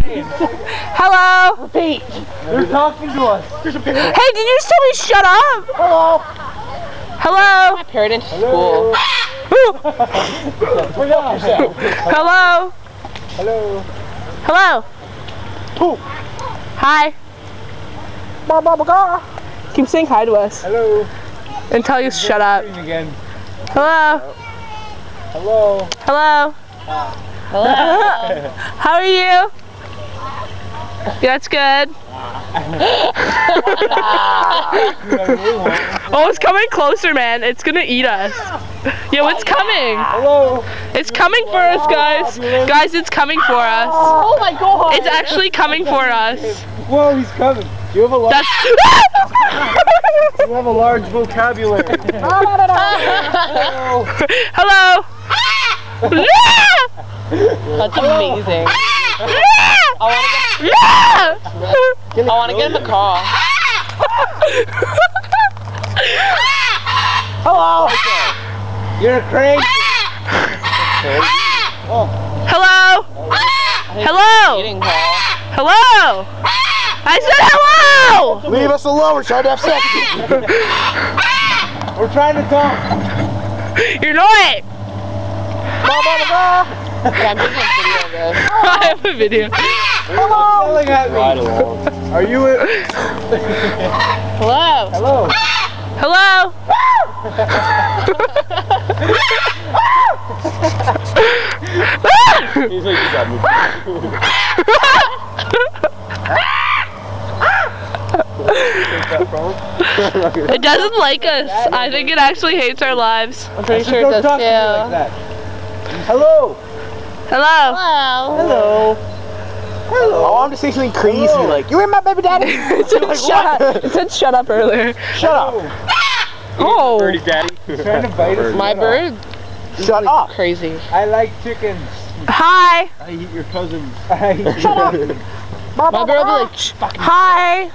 Hello. Repeat. They're talking to us. There's a picture. Hey, did you just tell me shut up? Hello. Hello. My parents in school. Hello. Hello. Hello. Poop. Hi. Keep saying hi to us. Hello. And tell you shut up. Again. Hello. Hello. Hello. Hello. How are you? Yeah, that's good. Oh, it's coming closer, man. It's gonna eat us. Yo, it's coming. Hello. It's coming for us, guys. Guys, it's coming for us. Oh my god. It's actually coming for us. Whoa, he's coming. You have a large. That's. You have a large vocabulary. Hello. That's amazing. I want to get in the car. Hello. You're crazy. Oh. Hello. Hello. Eating call. Hello. I said hello. Leave us alone. We're trying to have sex. We're trying to talk. You're not. Yeah, I'm taking a video of this. I have a video. Hello. Yelling at me. Are you it? Hello. Hello. Hello. He's like, you got me. It doesn't like us. I think it actually hates our lives. I'm pretty sure it does Like too. that. Hello. Hello. Hello. Hello. I want to say something crazy like, you ain't my baby daddy. It said shut up. It said shut up earlier. Shut up. Oh. Birdie daddy. Trying to bite us. My bird? Shut up. Crazy. I like chickens. Hi. I eat your cousins. Shut up. My bird will be like, shh, fucking. Hi.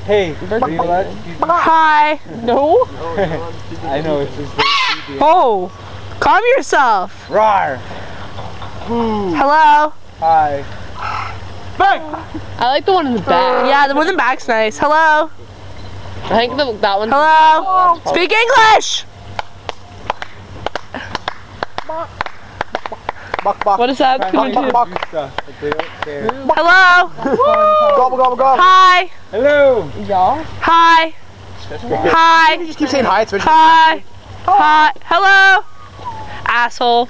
Hey, do you like? Hi. No. I know it's just Oh. Calm yourself. Rawr. Hello. Hi. Bang. I like the one in the back. Yeah, the one in the back's nice. Hello. I think that one's. Hello. Speak English. Buck, buck. What is that? Buck, buck, buck. Hello. Gobble, gobble, gobble. Hi. Hello. Y'all? Hi. Hi. You just keep saying hi. It's Hi. Hi. Hello. Asshole.